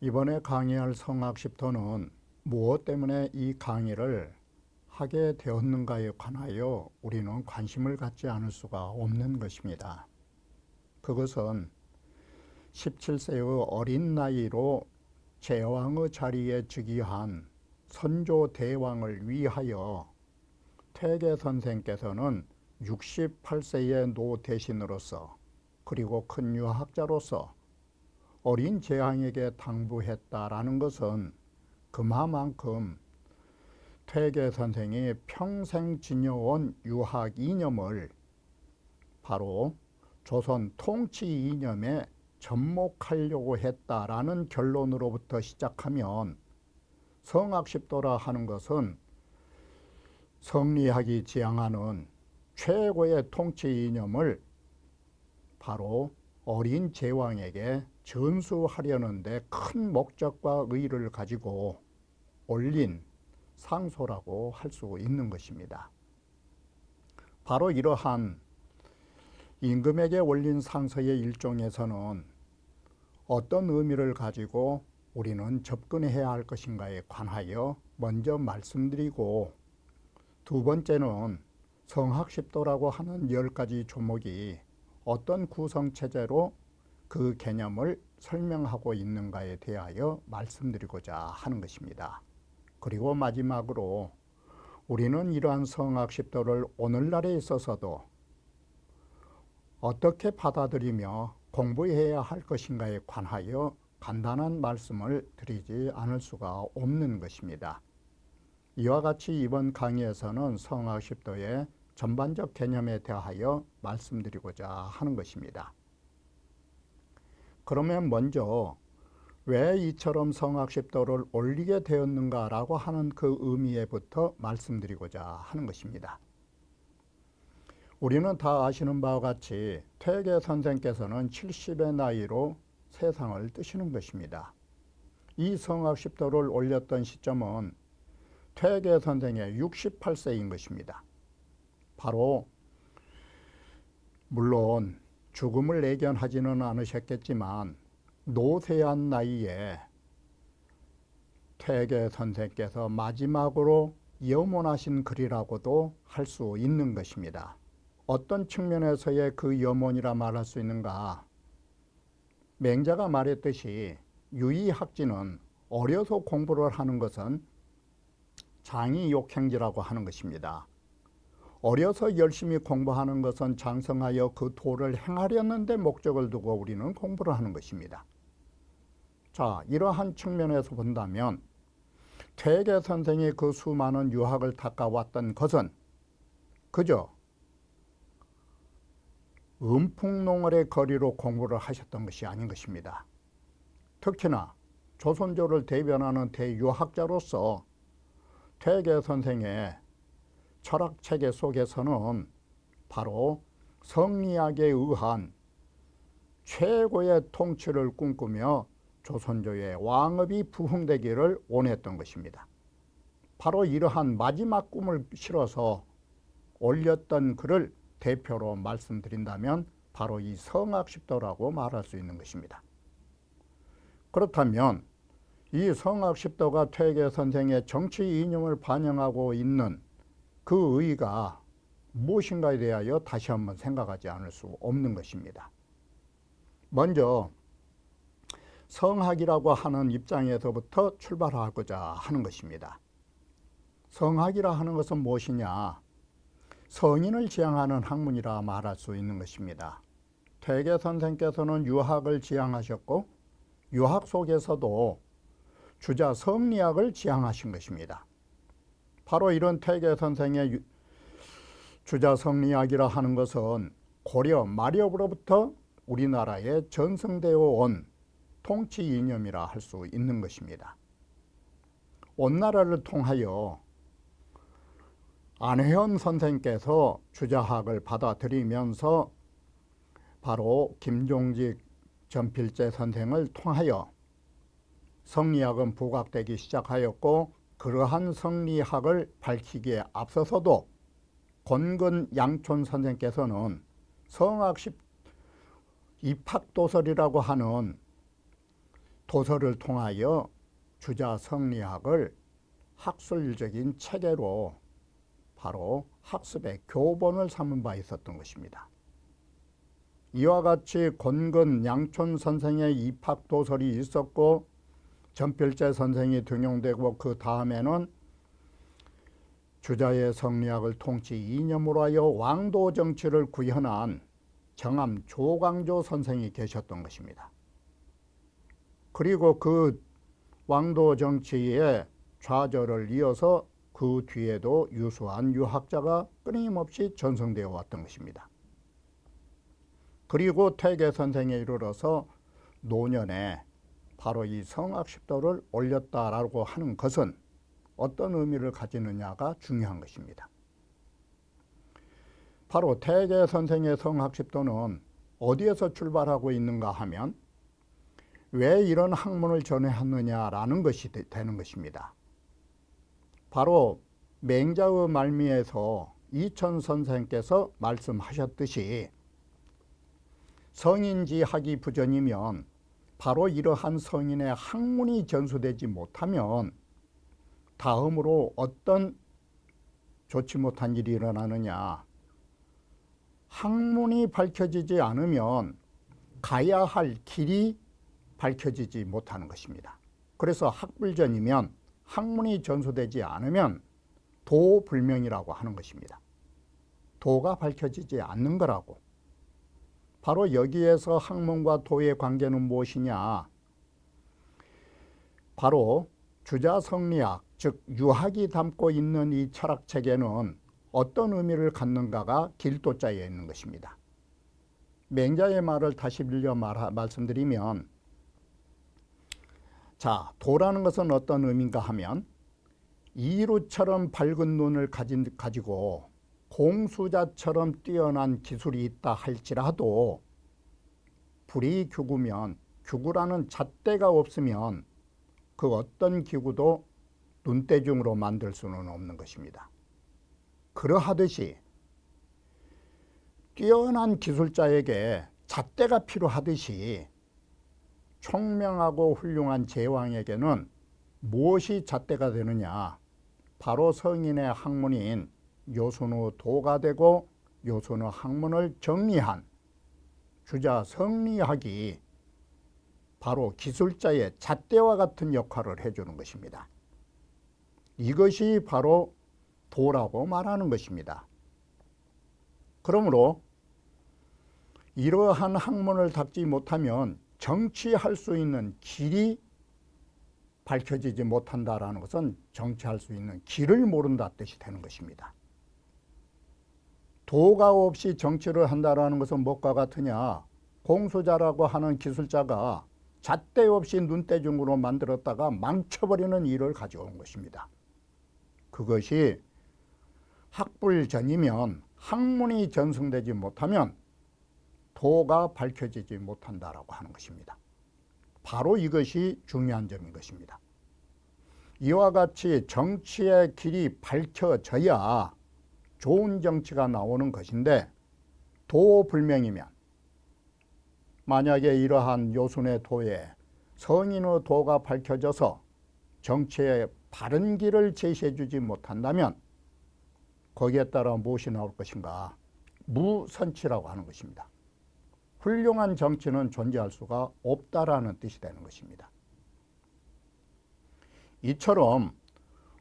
이번에 강의할 성악십도는 무엇 때문에 이 강의를 하게 되었는가에 관하여 우리는 관심을 갖지 않을 수가 없는 것입니다. 그것은 17세의 어린 나이로 제왕의 자리에 즉위한 선조 대왕을 위하여 퇴계 선생께서는 68세의 노 대신으로서 그리고 큰 유학자로서 어린 제왕에게 당부했다라는 것은 그만큼 퇴계 선생이 평생 지녀온 유학 이념을 바로 조선 통치 이념에 접목하려고 했다라는 결론으로부터 시작하면 성악십도라 하는 것은 성리학이 지향하는 최고의 통치 이념을 바로 어린 제왕에게 전수하려는 데 큰 목적과 의의를 가지고 올린 상소라고 할 수 있는 것입니다. 바로 이러한 임금에게 올린 상서의 일종에서는 어떤 의미를 가지고 우리는 접근해야 할 것인가에 관하여 먼저 말씀드리고, 두 번째는 성악십도라고 하는 10가지 조목이 어떤 구성체제로 그 개념을 설명하고 있는가에 대하여 말씀드리고자 하는 것입니다. 그리고 마지막으로 우리는 이러한 성악십도를 오늘날에 있어서도 어떻게 받아들이며 공부해야 할 것인가에 관하여 간단한 말씀을 드리지 않을 수가 없는 것입니다. 이와 같이 이번 강의에서는 성악십도의 전반적 개념에 대하여 말씀드리고자 하는 것입니다. 그러면 먼저 왜 이처럼 성악십도를 올리게 되었는가라고 하는 그 의미에부터 말씀드리고자 하는 것입니다. 우리는 다 아시는 바와 같이 퇴계 선생께서는 70의 나이로 세상을 뜨시는 것입니다. 이 성악십도를 올렸던 시점은 퇴계 선생의 68세인 것입니다. 바로 물론 죽음을 예견하지는 않으셨겠지만 노쇠한 나이에 퇴계 선생께서 마지막으로 염원하신 글이라고도 할 수 있는 것입니다. 어떤 측면에서의 그 염원이라 말할 수 있는가? 맹자가 말했듯이 유의학지는 어려서 공부를 하는 것은 장이욕행지라고 하는 것입니다. 어려서 열심히 공부하는 것은 장성하여 그 도를 행하려는 데 목적을 두고 우리는 공부를 하는 것입니다. 자, 이러한 측면에서 본다면 퇴계 선생이 그 수많은 유학을 닦아왔던 것은 그저 음풍농월의 거리로 공부를 하셨던 것이 아닌 것입니다. 특히나 조선조를 대변하는 대유학자로서 퇴계 선생의 철학체계 속에서는 바로 성리학에 의한 최고의 통치를 꿈꾸며 조선조의 왕업이 부흥되기를 원했던 것입니다. 바로 이러한 마지막 꿈을 실어서 올렸던 글을 대표로 말씀드린다면 바로 이 성악십도라고 말할 수 있는 것입니다. 그렇다면 이 성악십도가 퇴계 선생의 정치 이념을 반영하고 있는 그 의의가 무엇인가에 대하여 다시 한번 생각하지 않을 수 없는 것입니다. 먼저 성학이라고 하는 입장에서부터 출발하고자 하는 것입니다. 성학이라 하는 것은 무엇이냐? 성인을 지향하는 학문이라 말할 수 있는 것입니다. 퇴계 선생께서는 유학을 지향하셨고 유학 속에서도 주자 성리학을 지향하신 것입니다. 바로 이런 퇴계 선생의 주자 성리학이라 하는 것은 고려 말엽으로부터 우리나라에 전승되어 온 통치 이념이라 할 수 있는 것입니다. 온 나라를 통하여 안혜연 선생께서 주자학을 받아들이면서 바로 김종직 전필제 선생을 통하여 성리학은 부각되기 시작하였고, 그러한 성리학을 밝히기에 앞서서도 권근 양촌 선생께서는 성악십 입학도설이라고 하는 도서를 통하여 주자 성리학을 학술적인 체계로 바로 학습의 교본을 삼은 바 있었던 것입니다. 이와 같이 권근 양촌 선생의 입학 도설이 있었고 전필재 선생이 등용되고 그 다음에는 주자의 성리학을 통치 이념으로 하여 왕도 정치를 구현한 정암 조광조 선생이 계셨던 것입니다. 그리고 그 왕도 정치의 좌절을 이어서 그 뒤에도 유수한 유학자가 끊임없이 전성되어 왔던 것입니다. 그리고 퇴계 선생에 이르러서 노년에 바로 이 성학십도를 올렸다라고 하는 것은 어떤 의미를 가지느냐가 중요한 것입니다. 바로 퇴계 선생의 성학십도는 어디에서 출발하고 있는가 하면 왜 이런 학문을 전해왔느냐라는 것이 되는 것입니다. 바로 맹자의 말미에서 이천 선생께서 말씀하셨듯이 성인지학이 부전이면 바로 이러한 성인의 학문이 전수되지 못하면 다음으로 어떤 좋지 못한 일이 일어나느냐. 학문이 밝혀지지 않으면 가야 할 길이 밝혀지지 못하는 것입니다. 그래서 학불전이면 학문이 전수되지 않으면 도불명이라고 하는 것입니다. 도가 밝혀지지 않는 거라고. 바로 여기에서 학문과 도의 관계는 무엇이냐. 바로 주자성리학, 즉 유학이 담고 있는 이 철학체계는 어떤 의미를 갖는가가 길도자에 있는 것입니다. 맹자의 말을 다시 빌려 말씀드리면, 자, 도라는 것은 어떤 의미인가 하면 이루처럼 밝은 눈을 가지고 공수자처럼 뛰어난 기술이 있다 할지라도 불이 규구면, 규구라는 잣대가 없으면 그 어떤 기구도 눈대중으로 만들 수는 없는 것입니다. 그러하듯이 뛰어난 기술자에게 잣대가 필요하듯이 총명하고 훌륭한 제왕에게는 무엇이 잣대가 되느냐. 바로 성인의 학문인 요순의 도가 되고 요순의 학문을 정리한 주자 성리학이 바로 기술자의 잣대와 같은 역할을 해주는 것입니다. 이것이 바로 도라고 말하는 것입니다. 그러므로 이러한 학문을 닦지 못하면 정치할 수 있는 길이 밝혀지지 못한다라는 것은 정치할 수 있는 길을 모른다 뜻이 되는 것입니다. 도가 없이 정치를 한다라는 것은 무엇과 같으냐. 공수자라고 하는 기술자가 잣대 없이 눈대중으로 만들었다가 망쳐버리는 일을 가져온 것입니다. 그것이 학불전이면 학문이 전승되지 못하면 도가 밝혀지지 못한다라고 하는 것입니다. 바로 이것이 중요한 점인 것입니다. 이와 같이 정치의 길이 밝혀져야 좋은 정치가 나오는 것인데 도불명이면 만약에 이러한 요순의 도에 성인의 도가 밝혀져서 정치의 바른 길을 제시해 주지 못한다면 거기에 따라 무엇이 나올 것인가? 무선치라고 하는 것입니다. 훌륭한 정치는 존재할 수가 없다라는 뜻이 되는 것입니다. 이처럼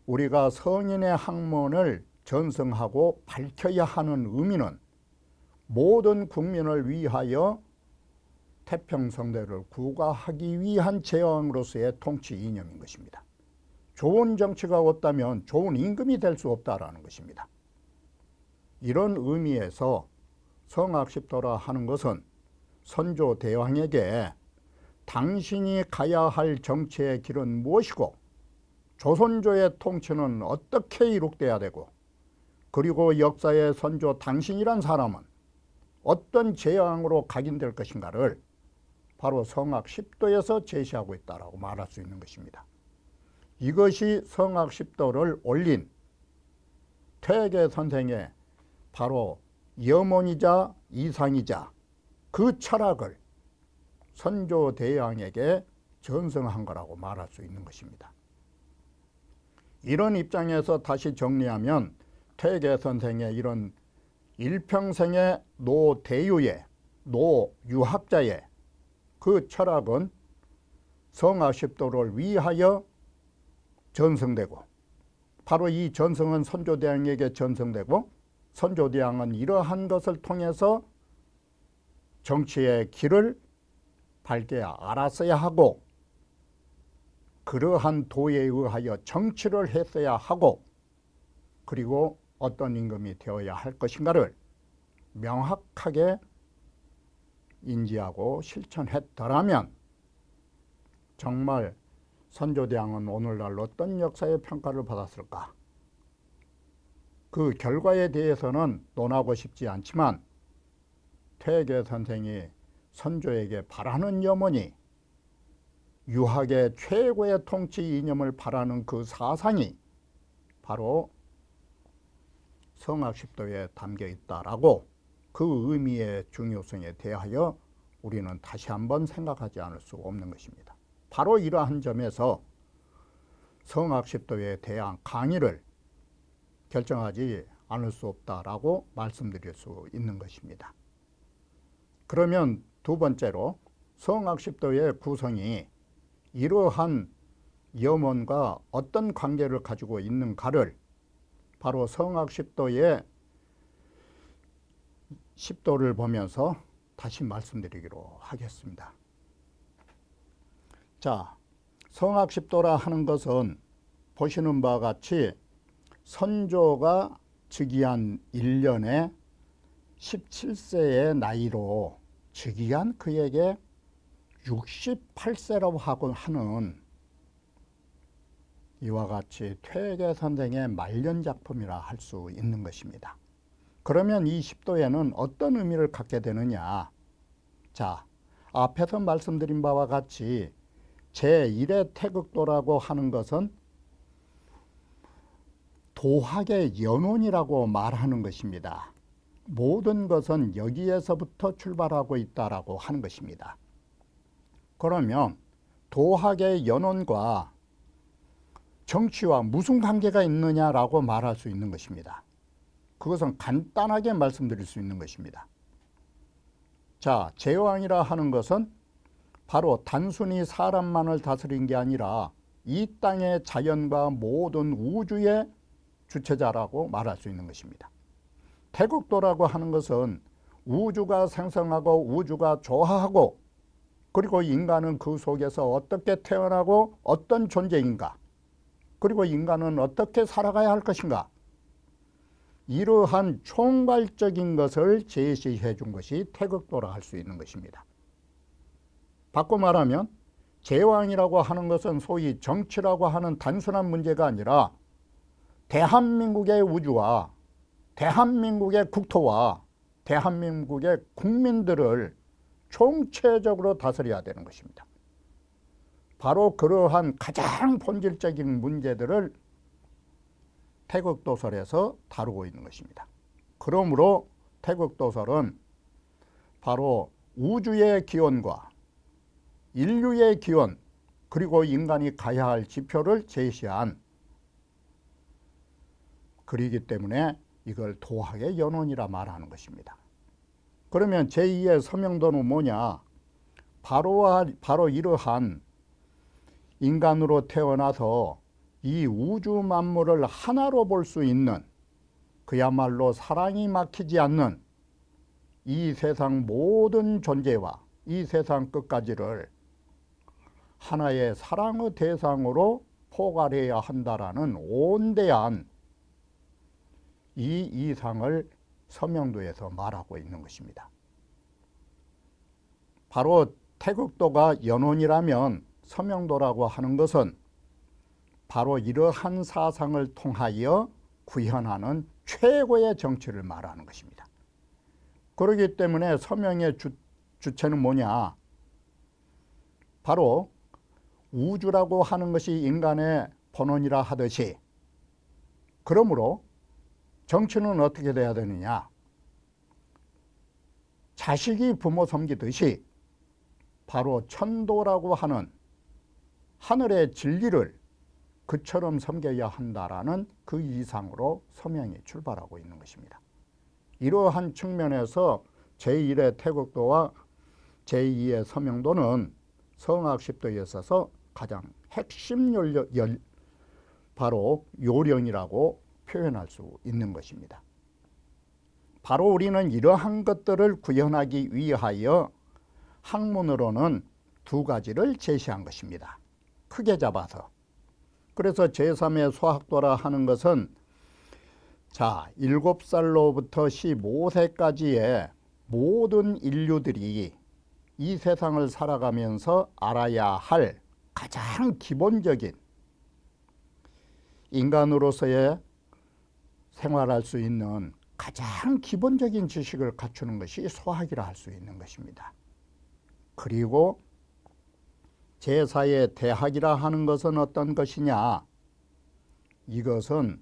우리가 성인의 학문을 전승하고 밝혀야 하는 의미는 모든 국민을 위하여 태평성대를 구가하기 위한 제왕으로서의 통치 이념인 것입니다. 좋은 정치가 없다면 좋은 임금이 될 수 없다라는 것입니다. 이런 의미에서 성학십도라 하는 것은 선조 대왕에게 당신이 가야 할 정치의 길은 무엇이고 조선조의 통치는 어떻게 이룩돼야 되고 그리고 역사의 선조 당신이란 사람은 어떤 제왕으로 각인될 것인가를 바로 성학십도에서 제시하고 있다라고 말할 수 있는 것입니다. 이것이 성학십도를 올린 퇴계 선생의 바로 염원이자 이상이자 그 철학을 선조 대왕에게 전승한 거라고 말할 수 있는 것입니다. 이런 입장에서 다시 정리하면 퇴계 선생의 이런 일평생의 노대유의 노유학자의 그 철학은 성악십도를 위하여 전승되고, 바로 이 전승은 선조대왕에게 전승되고, 선조대왕은 이러한 것을 통해서 정치의 길을 밝게 알았어야 하고, 그러한 도에 의하여 정치를 했어야 하고, 그리고 어떤 임금이 되어야 할 것인가를 명확하게 인지하고 실천했더라면 정말 선조대왕은 오늘날 어떤 역사의 평가를 받았을까? 그 결과에 대해서는 논하고 싶지 않지만 퇴계 선생이 선조에게 바라는 염원이, 유학의 최고의 통치 이념을 바라는 그 사상이 바로 성악십도에 담겨 있다라고, 그 의미의 중요성에 대하여 우리는 다시 한번 생각하지 않을 수 없는 것입니다. 바로 이러한 점에서 성악십도에 대한 강의를 결정하지 않을 수 없다라고 말씀드릴 수 있는 것입니다. 그러면 두 번째로 성악십도의 구성이 이러한 염원과 어떤 관계를 가지고 있는가를 바로 성악십도의 십도를 보면서 다시 말씀드리기로 하겠습니다. 자, 성악십도라 하는 것은 보시는 바와 같이 선조가 즉위한 1년에 17세의 나이로 즉위한 그에게 68세라고 하는 이와 같이 퇴계 선생의 말년작품이라 할 수 있는 것입니다. 그러면 이 십도에는 어떤 의미를 갖게 되느냐? 자, 앞에서 말씀드린 바와 같이 제1의 태극도라고 하는 것은 도학의 연원이라고 말하는 것입니다. 모든 것은 여기에서부터 출발하고 있다라고 하는 것입니다. 그러면 도학의 연원과 정치와 무슨 관계가 있느냐라고 말할 수 있는 것입니다. 그것은 간단하게 말씀드릴 수 있는 것입니다. 자, 제왕이라 하는 것은 바로 단순히 사람만을 다스린 게 아니라 이 땅의 자연과 모든 우주의 주체자라고 말할 수 있는 것입니다. 태극도라고 하는 것은 우주가 생성하고 우주가 조화하고, 그리고 인간은 그 속에서 어떻게 태어나고 어떤 존재인가, 그리고 인간은 어떻게 살아가야 할 것인가, 이러한 총괄적인 것을 제시해 준 것이 태극도라 할 수 있는 것입니다. 바꿔 말하면 제왕이라고 하는 것은 소위 정치라고 하는 단순한 문제가 아니라 대한민국의 우주와 대한민국의 국토와 대한민국의 국민들을 총체적으로 다스려야 되는 것입니다. 바로 그러한 가장 본질적인 문제들을 태극도설에서 다루고 있는 것입니다. 그러므로 태극도설은 바로 우주의 기원과 인류의 기원, 그리고 인간이 가야 할 지표를 제시한 글이기 때문에 이걸 도학의 연원이라 말하는 것입니다. 그러면 제2의 서명도는 뭐냐? 바로 이러한 인간으로 태어나서 이 우주 만물을 하나로 볼 수 있는, 그야말로 사랑이 막히지 않는 이 세상 모든 존재와 이 세상 끝까지를 하나의 사랑의 대상으로 포괄해야 한다라는 온대한 이 이상을 서명도에서 말하고 있는 것입니다. 바로 태극도가 연원이라면 서명도라고 하는 것은 바로 이러한 사상을 통하여 구현하는 최고의 정치를 말하는 것입니다. 그렇기 때문에 서명의 주체는 뭐냐? 바로 우주라고 하는 것이 인간의 본원이라 하듯이, 그러므로 정치는 어떻게 돼야 되느냐? 자식이 부모 섬기듯이 바로 천도라고 하는 하늘의 진리를 그처럼 섬겨야 한다라는 그 이상으로 서명이 출발하고 있는 것입니다. 이러한 측면에서 제1의 태극도와 제2의 서명도는 성학십도에 있어서 가장 핵심 바로 요령이라고 표현할 수 있는 것입니다. 바로 우리는 이러한 것들을 구현하기 위하여 학문으로는 두 가지를 제시한 것입니다. 크게 잡아서. 그래서 제3의 소학도라 하는 것은 7살로부터 15세까지의 모든 인류들이 이 세상을 살아가면서 알아야 할 가장 기본적인 인간으로서의 생활할 수 있는 가장 기본적인 지식을 갖추는 것이 소학이라 할 수 있는 것입니다. 그리고 제4의 대학이라 하는 것은 어떤 것이냐? 이것은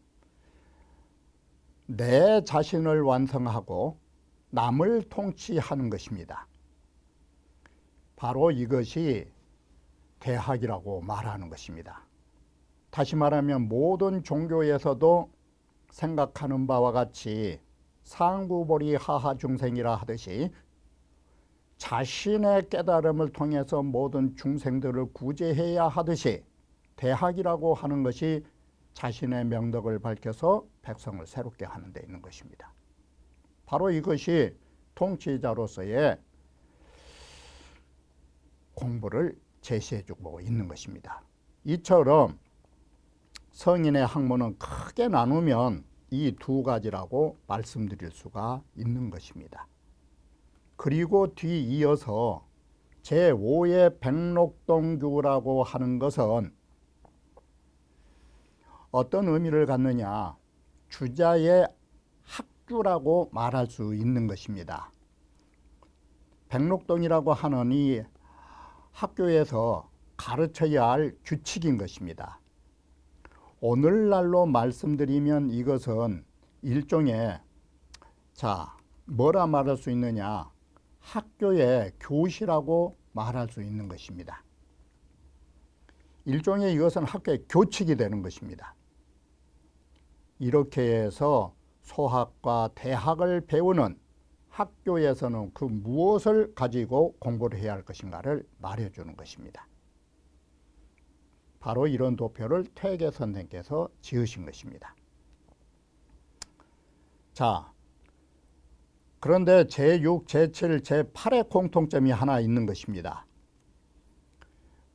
내 자신을 완성하고 남을 통치하는 것입니다. 바로 이것이 대학이라고 말하는 것입니다. 다시 말하면 모든 종교에서도 생각하는 바와 같이 상구보리 하하중생이라 하듯이 자신의 깨달음을 통해서 모든 중생들을 구제해야 하듯이 대학이라고 하는 것이 자신의 명덕을 밝혀서 백성을 새롭게 하는 데 있는 것입니다. 바로 이것이 통치자로서의 공부를 제시해주고 있는 것입니다. 이처럼 성인의 학문은 크게 나누면 이 두 가지라고 말씀드릴 수가 있는 것입니다. 그리고 뒤이어서 제5의 백록동규라고 하는 것은 어떤 의미를 갖느냐? 주자의 학규라고 말할 수 있는 것입니다. 백록동이라고 하는 이 학교에서 가르쳐야 할 규칙인 것입니다. 오늘날로 말씀드리면 이것은 일종의 뭐라 말할 수 있느냐? 학교의 교시라고 말할 수 있는 것입니다. 일종의 이것은 학교의 교칙이 되는 것입니다. 이렇게 해서 소학과 대학을 배우는 학교에서는 그 무엇을 가지고 공부를 해야 할 것인가를 말해주는 것입니다. 바로 이런 도표를 퇴계 선생께서 지으신 것입니다. 그런데 제6, 제7, 제8의 공통점이 하나 있는 것입니다.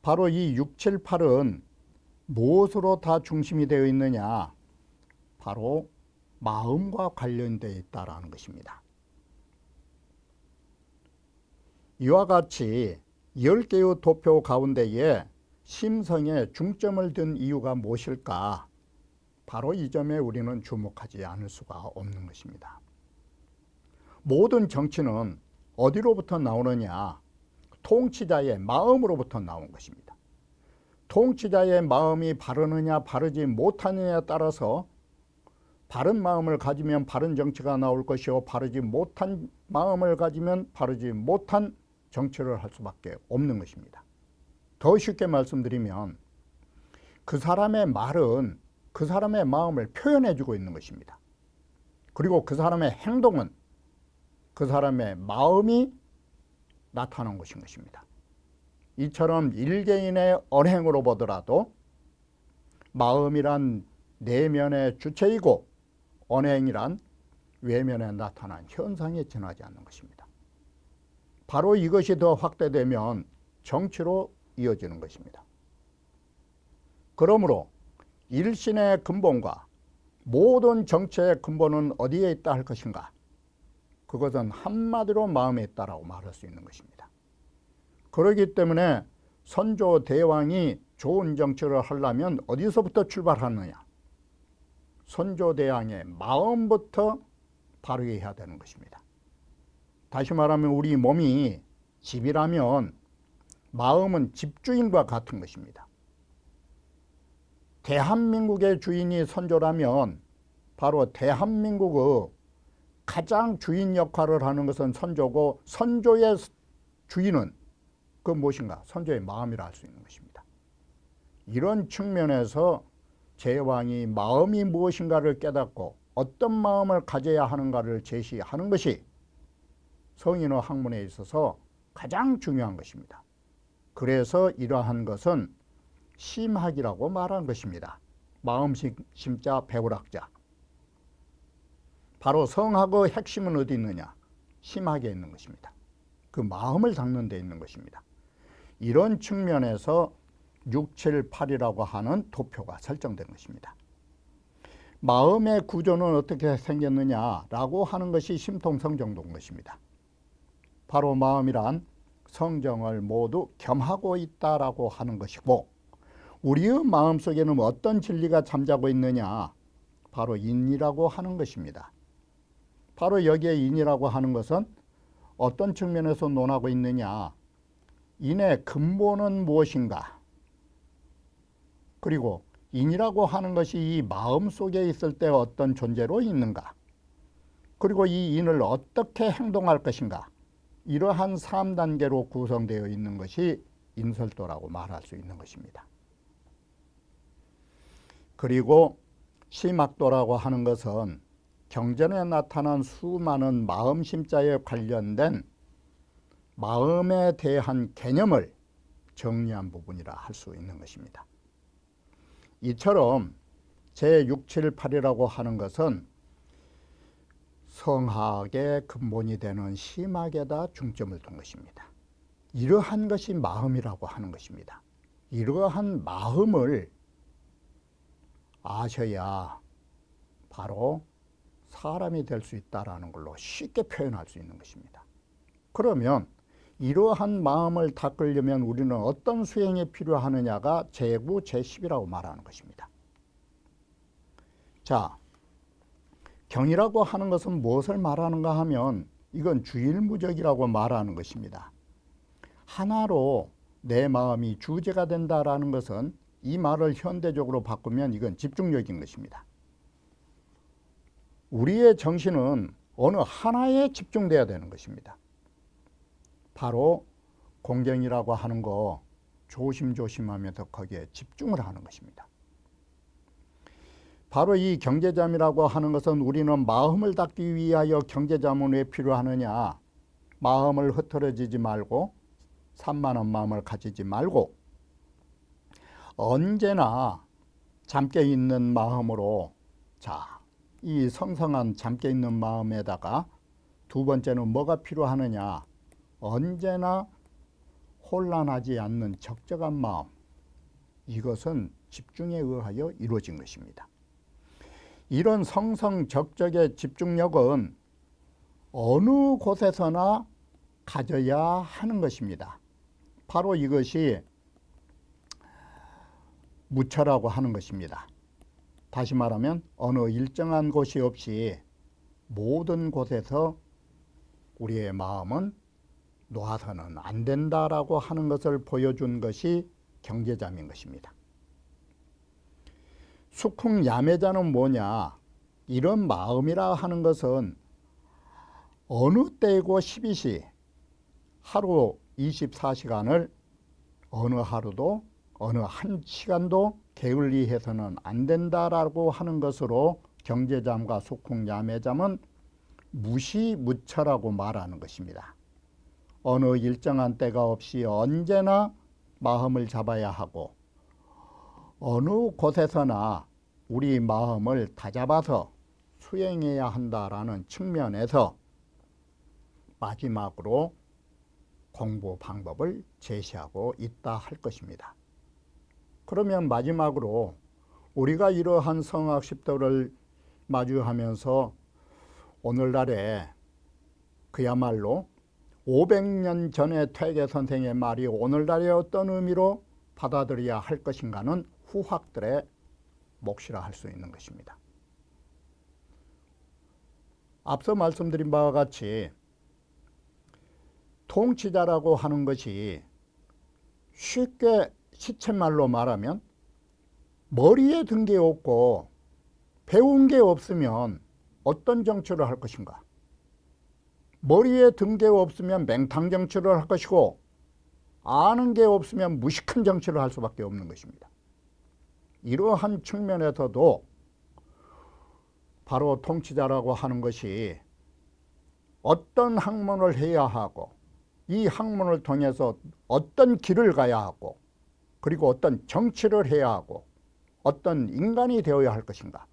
바로 이 6, 7, 8은 무엇으로 다 중심이 되어 있느냐? 바로 마음과 관련되어 있다는 것입니다. 이와 같이 10개의 도표 가운데에 심성에 중점을 둔 이유가 무엇일까? 바로 이 점에 우리는 주목하지 않을 수가 없는 것입니다. 모든 정치는 어디로부터 나오느냐? 통치자의 마음으로부터 나온 것입니다. 통치자의 마음이 바르느냐 바르지 못하느냐에 따라서 바른 마음을 가지면 바른 정치가 나올 것이고 바르지 못한 마음을 가지면 바르지 못한 정치를 할 수밖에 없는 것입니다. 더 쉽게 말씀드리면 그 사람의 말은 그 사람의 마음을 표현해 주고 있는 것입니다. 그리고 그 사람의 행동은 그 사람의 마음이 나타난 것인 것입니다. 이처럼 일개인의 언행으로 보더라도 마음이란 내면의 주체이고 언행이란 외면에 나타난 현상에 지나지 않는 것입니다. 바로 이것이 더 확대되면 정치로 이어지는 것입니다. 그러므로 일신의 근본과 모든 정치의 근본은 어디에 있다 할 것인가? 그것은 한마디로 마음에 있다라고 말할 수 있는 것입니다. 그렇기 때문에 선조 대왕이 좋은 정치를 하려면 어디서부터 출발하느냐? 선조 대왕의 마음부터 바르게 해야 되는 것입니다. 다시 말하면 우리 몸이 집이라면 마음은 집주인과 같은 것입니다. 대한민국의 주인이 선조라면 바로 대한민국의 가장 주인 역할을 하는 것은 선조고 선조의 주인은 그 무엇인가? 선조의 마음이라 할 수 있는 것입니다. 이런 측면에서 제왕이 마음이 무엇인가를 깨닫고 어떤 마음을 가져야 하는가를 제시하는 것이 성인의 학문에 있어서 가장 중요한 것입니다. 그래서 이러한 것은 심학이라고 말한 것입니다. 마음심자 배울학자. 바로 성학의 핵심은 어디 있느냐? 심학에 있는 것입니다. 그 마음을 닦는 데 있는 것입니다. 이런 측면에서 6, 7, 8이라고 하는 도표가 설정된 것입니다. 마음의 구조는 어떻게 생겼느냐라고 하는 것이 심통성정도인 것입니다. 바로 마음이란 성정을 모두 겸하고 있다라고 하는 것이고, 우리의 마음속에는 어떤 진리가 잠자고 있느냐? 바로 인이라고 하는 것입니다. 바로 여기에 인이라고 하는 것은 어떤 측면에서 논하고 있느냐? 인의 근본은 무엇인가? 그리고 인이라고 하는 것이 이 마음 속에 있을 때 어떤 존재로 있는가? 그리고 이 인을 어떻게 행동할 것인가? 이러한 3단계로 구성되어 있는 것이 인설도라고 말할 수 있는 것입니다. 그리고 심학도라고 하는 것은 경전에 나타난 수많은 마음심자에 관련된 마음에 대한 개념을 정리한 부분이라 할 수 있는 것입니다. 이처럼 제6, 7, 8이라고 하는 것은 성학의 근본이 되는 심학에다 중점을 둔 것입니다. 이러한 것이 마음이라고 하는 것입니다. 이러한 마음을 아셔야 바로 사람이 될 수 있다는 걸로 쉽게 표현할 수 있는 것입니다. 그러면 이러한 마음을 닦으려면 우리는 어떤 수행이 필요하느냐가 제9, 제10이라고 말하는 것입니다. 자, 경이라고 하는 것은 무엇을 말하는가 하면 이건 주일무적이라고 말하는 것입니다. 하나로 내 마음이 주제가 된다라는 것은 이 말을 현대적으로 바꾸면 이건 집중력인 것입니다. 우리의 정신은 어느 하나에 집중돼야 되는 것입니다. 바로 공경이라고 하는 거 조심조심하면서 거기에 집중을 하는 것입니다. 바로 이 경계잠이라고 하는 것은 우리는 마음을 닦기 위하여 경계잠은 왜 필요하느냐? 마음을 흐트러지지 말고 산만한 마음을 가지지 말고 언제나 잠겨 있는 마음으로, 자, 이 성성한 잠겨 있는 마음에다가 두 번째는 뭐가 필요하느냐? 언제나 혼란하지 않는 적적한 마음. 이것은 집중에 의하여 이루어진 것입니다. 이런 성성적적의 집중력은 어느 곳에서나 가져야 하는 것입니다. 바로 이것이 무처라고 하는 것입니다. 다시 말하면 어느 일정한 곳이 없이 모든 곳에서 우리의 마음은 놓아서는 안 된다라고 하는 것을 보여준 것이 경계잠인 것입니다. 수쿵야매자는 뭐냐? 이런 마음이라 하는 것은 어느 때이고 12시, 하루 24시간을 어느 하루도 어느 한 시간도 게을리해서는 안 된다라고 하는 것으로 경계잠과 수쿵야매잠은 무시무처라고 말하는 것입니다. 어느 일정한 때가 없이 언제나 마음을 잡아야 하고 어느 곳에서나 우리 마음을 다잡아서 수행해야 한다라는 측면에서 마지막으로 공부 방법을 제시하고 있다 할 것입니다. 그러면 마지막으로 우리가 이러한 성학 10도를 마주하면서 오늘날에 그야말로 500년 전의 퇴계 선생의 말이 오늘날에 어떤 의미로 받아들여야 할 것인가는 후학들의 몫이라 할 수 있는 것입니다. 앞서 말씀드린 바와 같이 통치자라고 하는 것이 쉽게 시쳇말로 말하면 머리에 든 게 없고 배운 게 없으면 어떤 정치를 할 것인가? 머리에 든 게 없으면 맹탕 정치를 할 것이고 아는 게 없으면 무식한 정치를 할 수밖에 없는 것입니다. 이러한 측면에서도 바로 통치자라고 하는 것이 어떤 학문을 해야 하고 이 학문을 통해서 어떤 길을 가야 하고 그리고 어떤 정치를 해야 하고 어떤 인간이 되어야 할 것인가,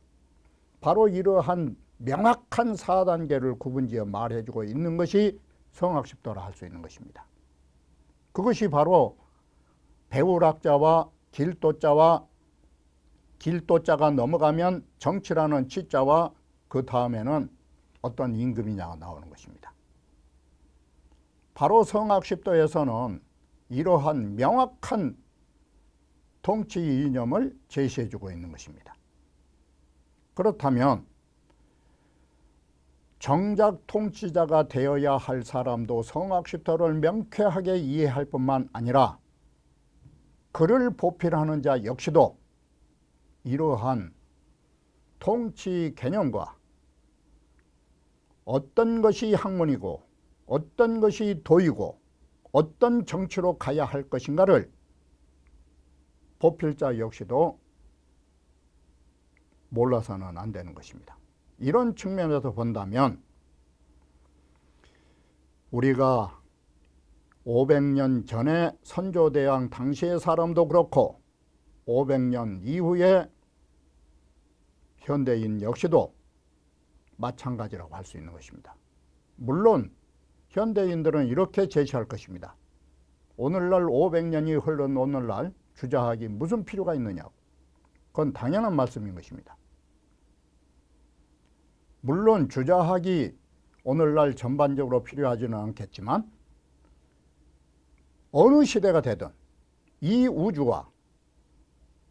바로 이러한 명확한 4단계를 구분지어 말해주고 있는 것이 성학십도라 할 수 있는 것입니다. 그것이 바로 배울학자와 길도자와 길도자가 넘어가면 정치라는 치자와 그 다음에는 어떤 임금이냐가 나오는 것입니다. 바로 성학십도에서는 이러한 명확한 통치 이념을 제시해주고 있는 것입니다. 그렇다면 정작 통치자가 되어야 할 사람도 성학십도를 명쾌하게 이해할 뿐만 아니라 그를 보필하는 자 역시도 이러한 통치 개념과 어떤 것이 학문이고 어떤 것이 도이고 어떤 정치로 가야 할 것인가를 보필자 역시도 몰라서는 안 되는 것입니다. 이런 측면에서 본다면 우리가 500년 전에 선조대왕 당시의 사람도 그렇고 500년 이후에 현대인 역시도 마찬가지라고 할 수 있는 것입니다. 물론 현대인들은 이렇게 제시할 것입니다. 오늘날 500년이 흘른 오늘날 주자학이 무슨 필요가 있느냐고. 그건 당연한 말씀인 것입니다. 물론 주자학이 오늘날 전반적으로 필요하지는 않겠지만 어느 시대가 되든 이 우주와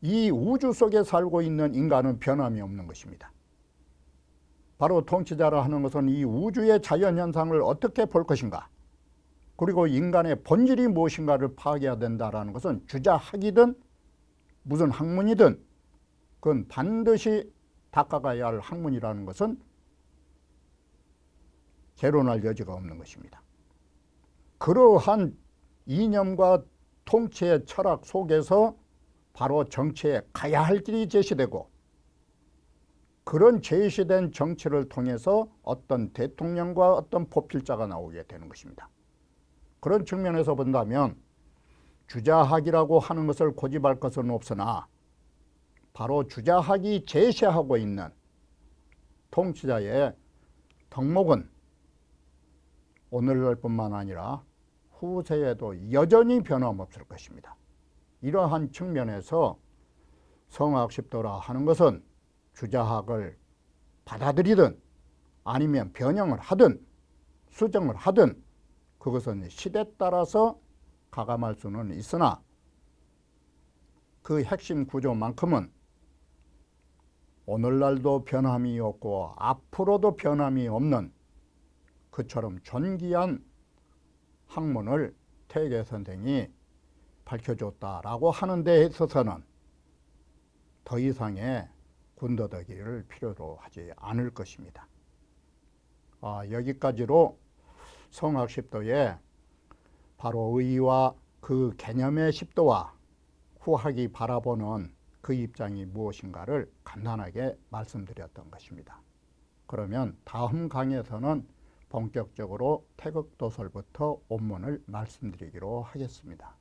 이 우주 속에 살고 있는 인간은 변함이 없는 것입니다. 바로 통치자라 하는 것은 이 우주의 자연현상을 어떻게 볼 것인가, 그리고 인간의 본질이 무엇인가를 파악해야 된다는 것은 주자학이든 무슨 학문이든 그건 반드시 닦아가야 할 학문이라는 것은 개론할 여지가 없는 것입니다. 그러한 이념과 통치의 철학 속에서 바로 정치에 가야 할 길이 제시되고 그런 제시된 정치를 통해서 어떤 대통령과 어떤 보필자가 나오게 되는 것입니다. 그런 측면에서 본다면 주자학이라고 하는 것을 고집할 것은 없으나 바로 주자학이 제시하고 있는 통치자의 덕목은 오늘날뿐만 아니라 후세에도 여전히 변함없을 것입니다. 이러한 측면에서 성학십도라 하는 것은 주자학을 받아들이든 아니면 변형을 하든 수정을 하든 그것은 시대에 따라서 가감할 수는 있으나 그 핵심 구조만큼은 오늘날도 변함이 없고 앞으로도 변함이 없는 그처럼 존귀한 학문을 퇴계 선생이 밝혀줬다라고 하는 데 있어서는 더 이상의 군더더기를 필요로 하지 않을 것입니다. 여기까지로 성학십도의 바로 의의와 그 개념의 십도와 후학이 바라보는 그 입장이 무엇인가를 간단하게 말씀드렸던 것입니다. 그러면 다음 강의에서는 본격적으로 태극도설부터 원문을 말씀드리기로 하겠습니다.